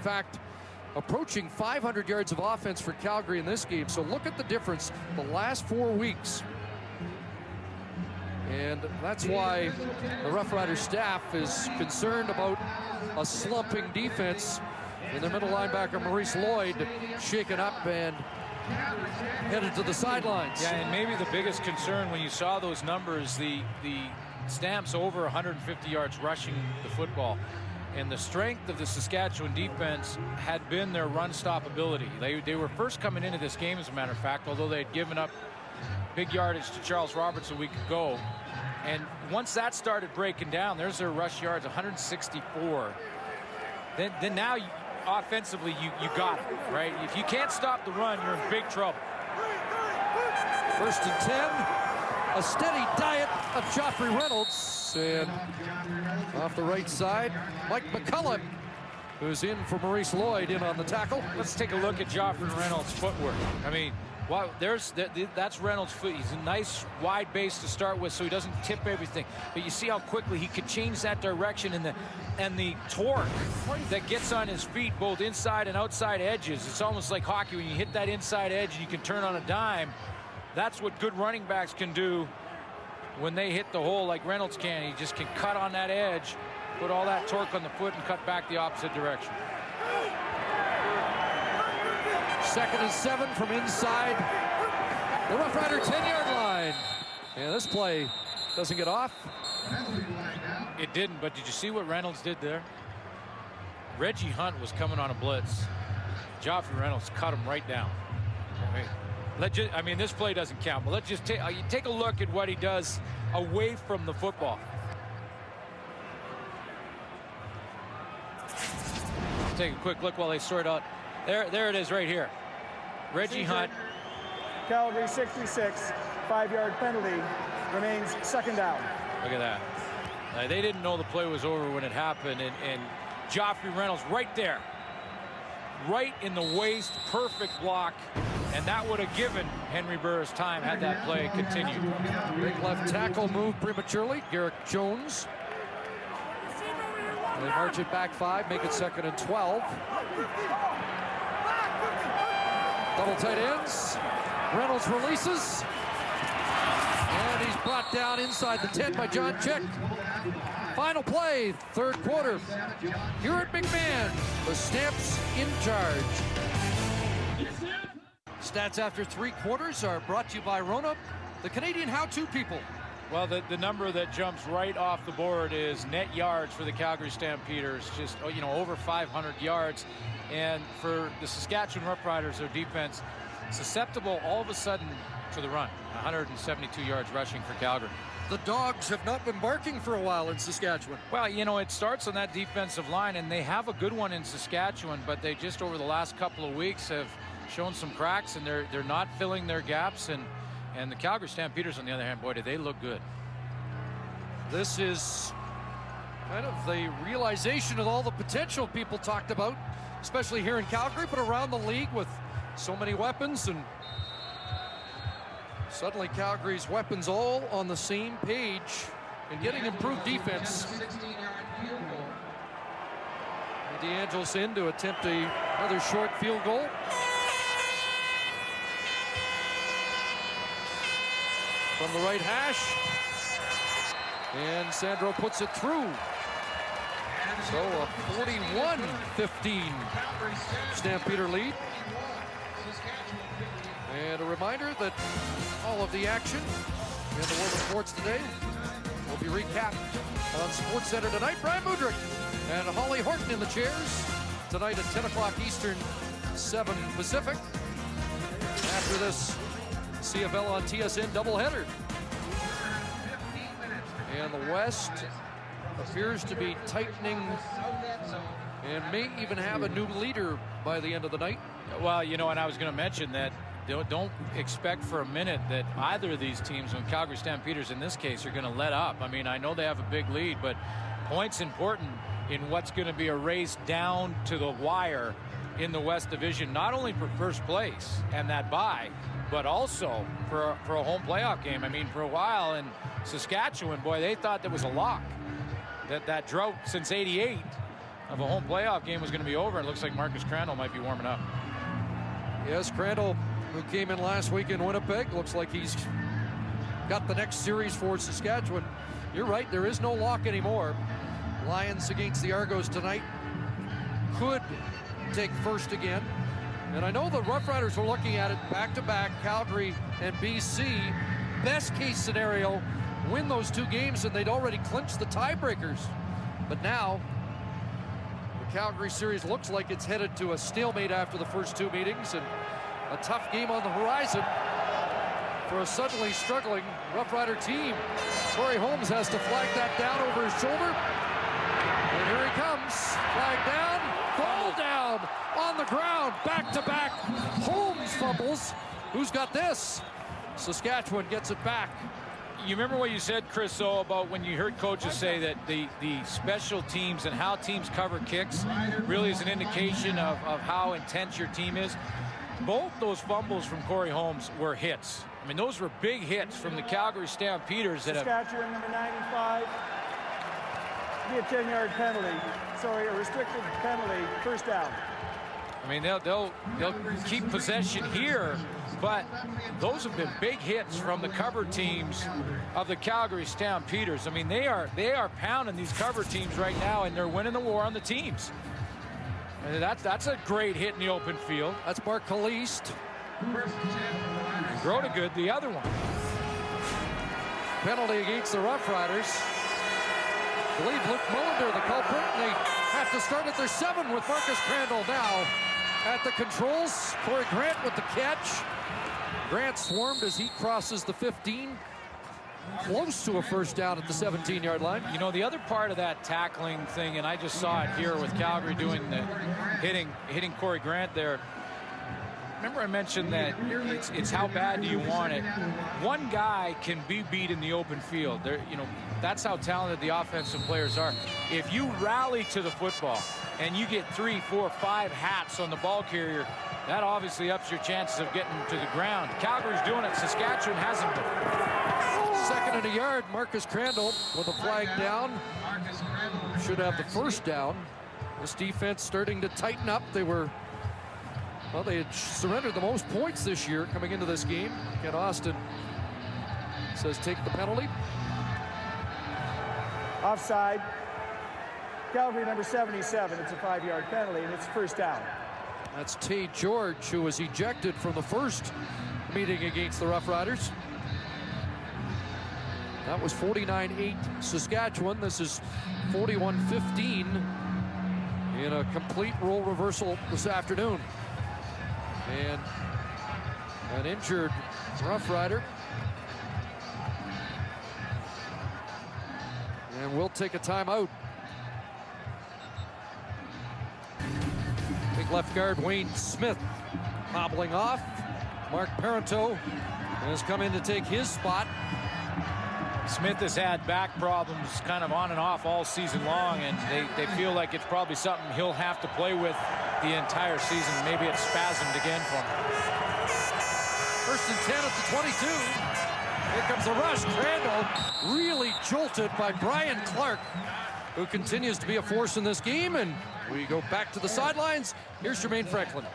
fact, approaching 500 yards of offense for Calgary in this game. So look at the difference the last 4 weeks. And that's why the Roughriders staff is concerned about a slumping defense. And their middle linebacker, Maurice Lloyd, shaken up and headed to the sidelines. Yeah, and maybe the biggest concern when you saw those numbers, the Stamps over 150 yards rushing the football. And the strength of the Saskatchewan defense had been their run stoppability. They were first coming into this game, as a matter of fact, although they had given up big yardage to Charles Roberts a week ago. And once that started breaking down, there's their rush yards, 164. Then now, offensively, you got it, right? If you can't stop the run, you're in big trouble. 1st and 10. A steady diet of Joffrey Reynolds. And off the right side, Mike McCullough, who's in for Maurice Lloyd, in on the tackle. Let's take a look at Joffrey Reynolds' footwork. I mean, wow, that's Reynolds' foot. He's a nice wide base to start with, so he doesn't tip everything. But you see how quickly he could change that direction, and the torque that gets on his feet, both inside and outside edges. It's almost like hockey when you hit that inside edge and you can turn on a dime. That's what good running backs can do when they hit the hole like Reynolds can. He just can cut on that edge, put all that torque on the foot, and cut back the opposite direction. 2nd and 7 from inside the Roughrider 10-yard line. And this play doesn't get off. It didn't, but did you see what Reynolds did there? Reggie Hunt was coming on a blitz. Joffrey Reynolds cut him right down. I mean, this play doesn't count, but let's just take a look at what he does away from the football. Take a quick look while they sort out. There it is right here. Reggie Hunt. Calgary 66, 5-yard penalty, remains 2nd down. Look at that. They didn't know the play was over when it happened, and Joffrey Reynolds right there. Right in the waist, perfect block. And that would have given Henry Burris time had that play continued. Big left tackle moved prematurely. Garrick Jones. They march it back 5, make it 2nd and 12. Double tight ends. Reynolds releases. And he's brought down inside the 10 by John Chick. Final play, 3rd quarter. Here at McMahon, the Stamps in charge. Stats after 3 quarters are brought to you by Rona, the Canadian how-to people. Well, the number that jumps right off the board is net yards for the Calgary Stampeders, just over 500 yards. And for the Saskatchewan Roughriders, their defense, susceptible all of a sudden to the run. 172 yards rushing for Calgary. The Dogs have not been barking for a while in Saskatchewan. Well, it starts on that defensive line, and they have a good one in Saskatchewan, but they just over the last couple of weeks have shown some cracks, and they're not filling their gaps. And the Calgary Stampeders, on the other hand, boy, did they look good. This is kind of the realization of all the potential people talked about, especially here in Calgary, but around the league with so many weapons. And suddenly Calgary's weapons all on the same page and getting improved defense. DeAngelis in to attempt another short field goal. From the right hash. And Sandro puts it through. So a 41-15 Stampeder lead. And a reminder that all of the action in the world of sports today will be recapped on SportsCenter tonight. Brian Mudrick and Holly Horton in the chairs tonight at 10 o'clock Eastern, 7 Pacific. After this CFL on TSN doubleheader. And the West appears to be tightening and may even have a new leader by the end of the night. Well, and I was going to mention that don't expect for a minute that either of these teams, when Calgary Stampeders in this case, are going to let up. I mean, I know they have a big lead, but points important in what's going to be a race down to the wire in the West Division, not only for first place and that bye, but also for a home playoff game. I mean, for a while in Saskatchewan, boy, they thought that was a lock. That drought since '88 of a home playoff game was going to be over. It looks like Marcus Crandall might be warming up. Yes, Crandall, who came in last week in Winnipeg, looks like he's got the next series for Saskatchewan. You're right, there is no lock anymore. Lions against the Argos tonight could take first again. And I know the Roughriders were looking at it back-to-back, Calgary and BC. Best case scenario, win those 2 games and they'd already clinched the tiebreakers. But now, the Calgary series looks like it's headed to a stalemate after the first 2 meetings, and a tough game on the horizon for a suddenly struggling Rough Rider team. Corey Holmes has to flag that down over his shoulder. And here he comes. Flag down, ball down on the ground. Back-to-back. Holmes fumbles. Who's got this? Saskatchewan gets it back. You remember what you said, Chris, about when you heard coaches say that the special teams and how teams cover kicks really is an indication of how intense your team is. Both those fumbles from Corey Holmes were hits. I mean, those were big hits from the Calgary Stampeders. Saskatchewan, number 95. Be a 10-yard penalty. Sorry, a restricted penalty. First down. I mean, they'll keep possession here, but those have been big hits from the cover teams of the Calgary Stampeders. I mean, they are pounding these cover teams right now, and they're winning the war on the teams. And that's a great hit in the open field. That's Mark Kalist. Grodegood, the other one. Penalty against the Roughriders. I believe Luke Mullender, the culprit. They have to start at their 7 with Marcus Crandall now at the controls. Corey Grant with the catch. Grant swarmed as he crosses the 15. Close to a first down at the 17-yard line. You know, the other part of that tackling thing, and I just saw it here with Calgary doing the hitting Corey Grant there. Remember I mentioned that it's how bad do you want it. One guy can be beat in the open field. You know, that's how talented the offensive players are. If you rally to the football and you get 3, 4, 5 hats on the ball carrier, that obviously ups your chances of getting to the ground. Calgary's doing it. Saskatchewan hasn't been. Second and a yard. Marcus Crandall with a flag down. Should have the first down. This defense starting to tighten up. They had surrendered the most points this year coming into this game. Ken Austin says take the penalty. Offside. Calgary, number 77. It's a 5-yard penalty, and it's first down. That's Tay George, who was ejected from the first meeting against the Roughriders. That was 49-8 Saskatchewan. This is 41-15 in a complete role reversal this afternoon. And an injured Rough Rider. And we'll take a timeout. Big left guard Wayne Smith hobbling off. Mark Parenteau has come in to take his spot. Smith has had back problems kind of on and off all season long, and they feel like it's probably something he'll have to play with the entire season. Maybe it's spasmed again for him. First and 10 at the 22. Here comes the rush. Crandall really jolted by Brian Clark, who continues to be a force in this game. And we go back to the sidelines. Here's Jermaine Franklin.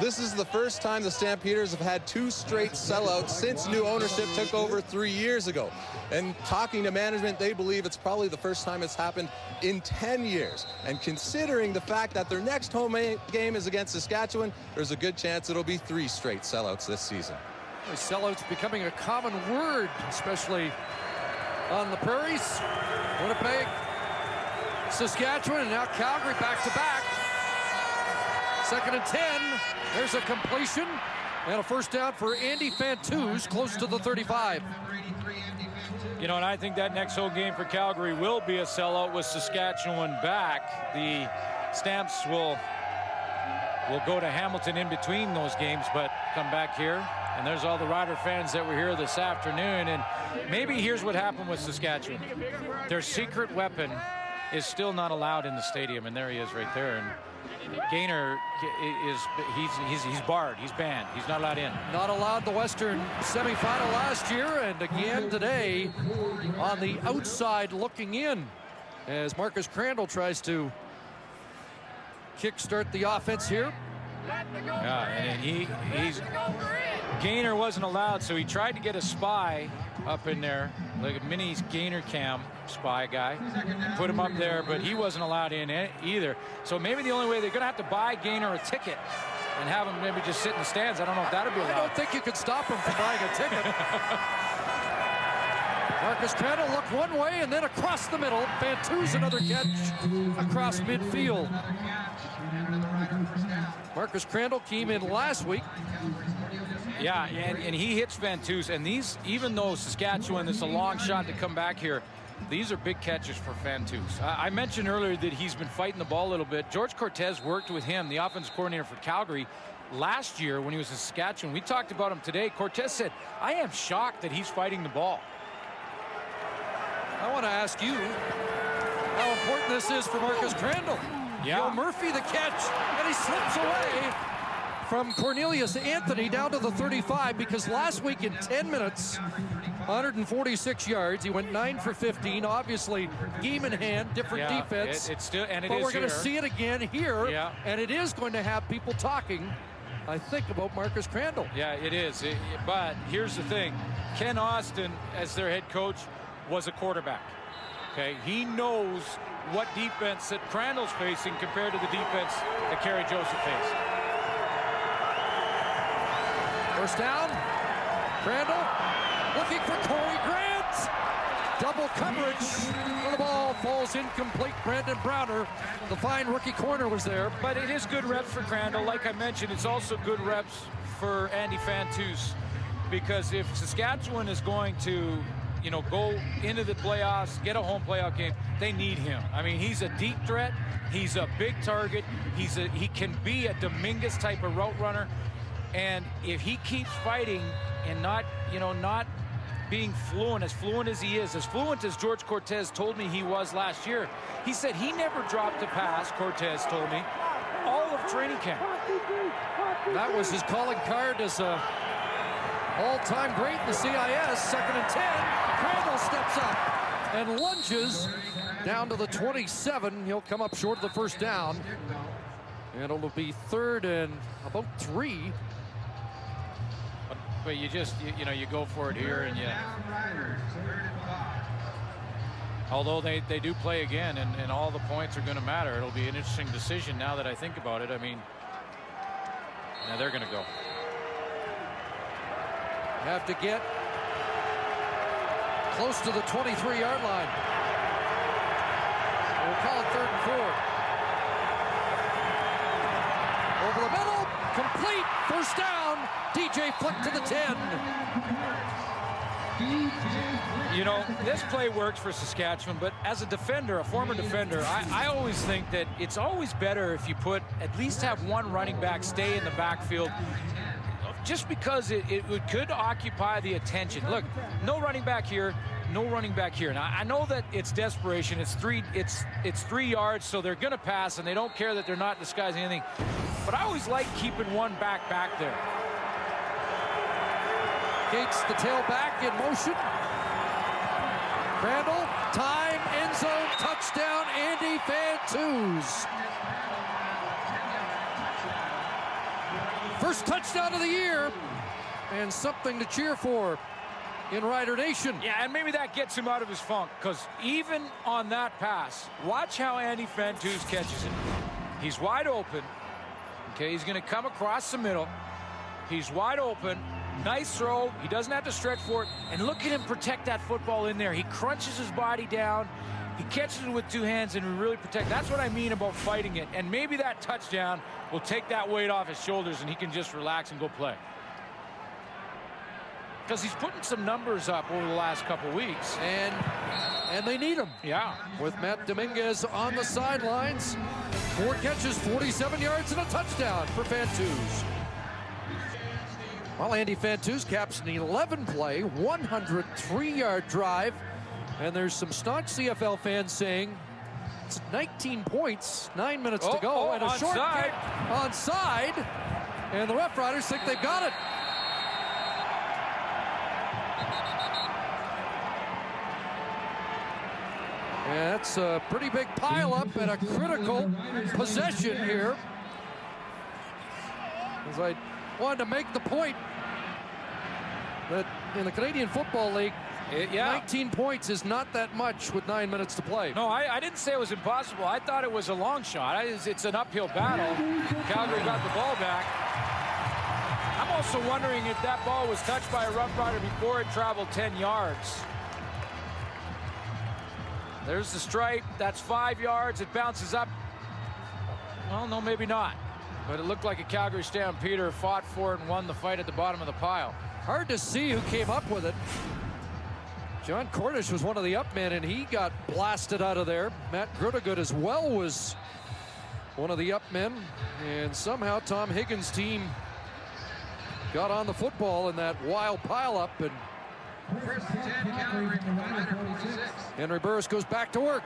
This is the first time the Stampeders have had 2 straight sellouts since new ownership took over 3 years ago. And talking to management, they believe it's probably the first time it's happened in 10 years. And considering the fact that their next home game is against Saskatchewan, there's a good chance it'll be 3 straight sellouts this season. Sellouts becoming a common word, especially on the prairies. Winnipeg, Saskatchewan, and now Calgary back-to-back. Second and 10. There's a completion and a first down for Andy Fantus, close to the 35. You know, and I think that next home game for Calgary will be a sellout with Saskatchewan back. The Stamps will go to Hamilton in between those games, but come back here. And there's all the Rider fans that were here this afternoon. And maybe here's what happened with Saskatchewan. Their secret weapon is still not allowed in the stadium, and there he is right there. And Gaynor he's barred. He's banned. He's not allowed in. Not allowed the Western semifinal last year, and again today on the outside looking in as Marcus Crandall tries to kickstart the offense here. Yeah, and he's Gainer wasn't allowed, so he tried to get a spy up in there, like a mini Gainer cam spy guy, put him up there, but he wasn't allowed in either. So maybe the only way they're going to have to buy Gainer a ticket and have him maybe just sit in the stands. I don't know if that'll be allowed. I don't think you could stop him from buying a ticket. Marcus Crandall looked one way and then across the middle. Fantuz another catch across midfield. Marcus Crandall came in last week. Yeah, and he hits Fantuz, and these, even though Saskatchewan, it's a long shot to come back here, these are big catches for Fantuz. I mentioned earlier that he's been fighting the ball a little bit. George Cortez worked with him, the offensive coordinator for Calgary, last year when he was in Saskatchewan. We talked about him today. Cortez said, I am shocked that he's fighting the ball. I want to ask you how important this is for Marcus Crandall. Yeah. Joe Murphy the catch, and he slips away from Cornelius Anthony down to the 35, because last week in 10 minutes, 146 yards, he went 9 for 15. Obviously, game in hand, different defense. It's still, and it but is we're going to see it again here, and it is going to have people talking, I think, about Marcus Crandall. Yeah, it is. But here's the thing: Ken Austin, as their head coach, was a quarterback. Okay, he knows what defense that Crandall's facing compared to the defense that Kerry Joseph faced. First down, Crandall looking for Corey Grant. Double coverage. The ball falls incomplete. Brandon Browner, the fine rookie corner, was there. But it is good reps for Crandall. Like I mentioned, it's also good reps for Andy Fantuz, because if Saskatchewan is going to, you know, go into the playoffs, get a home playoff game, they need him. I mean, he's a deep threat. He's a big target. He can be a Dominguez type of route runner. And if he keeps fighting and not being fluent as he is, as fluent as George Cortez told me he was last year, he said he never dropped a pass, Cortez told me, all of training camp. That was his calling card as a all-time great in the CIS. 2nd and 10. Crandall steps up and lunges down to the 27. He'll come up short of the first down. And it'll be 3rd and about 3. But you just, you go for it here, and although they do play again, and all the points are going to matter, it'll be an interesting decision now that I think about it. I mean, now they're going to go. Have to get close to the 23-yard line. We'll call it 3rd and 4. Over the middle, complete, first down. DJ flick to the 10. This play works for Saskatchewan, but as a defender, a former defender, I always think that it's always better if you at least have one running back stay in the backfield, just because it could occupy the attention. Look, no running back here, no running back here. Now, I know that it's desperation. It's 3 yards, so they're going to pass, and they don't care that they're not disguising anything. But I always like keeping one back there. Gates the tailback in motion. Crandall, time, end zone, touchdown, Andy Fantuz. First touchdown of the year, and something to cheer for in Rider Nation. Yeah, and maybe that gets him out of his funk, because even on that pass, watch how Andy Fantuz catches it. He's wide open. Okay, he's going to come across the middle. He's wide open. Nice throw. He doesn't have to stretch for it. And look at him protect that football in there. He crunches his body down. He catches it with 2 hands and really protect. That's what I mean about fighting it. And maybe that touchdown will take that weight off his shoulders and he can just relax and go play. Because he's putting some numbers up over the last couple weeks. And they need him. Yeah. With Matt Dominguez on the sidelines. 4 catches, 47 yards, and a touchdown for Fantuz. Well, Andy Fantuz caps an 11-play, 103-yard drive. And there's some staunch CFL fans saying it's 19 points, 9 minutes to go, and a short kick onside. And the Roughriders think they've got it. And that's a pretty big pileup and a critical possession here. As I wanted to make the point that in the Canadian Football League, 19 points is not that much with 9 minutes to play. No, I didn't say it was impossible. I thought it was a long shot. It's an uphill battle. Calgary got the ball back. I'm also wondering if that ball was touched by a Rough Rider before it traveled 10 yards. There's the stripe. That's 5 yards. It bounces up. Well, no, maybe not. But it looked like a Calgary Stampeder fought for it and won the fight at the bottom of the pile. Hard to see who came up with it. John Cornish was one of the up men, and he got blasted out of there. Matt Grudegood as well was one of the up men. And somehow Tom Higgins' team got on the football in that wild pileup. And First and 10, Calgary from 556. Henry Burris goes back to work.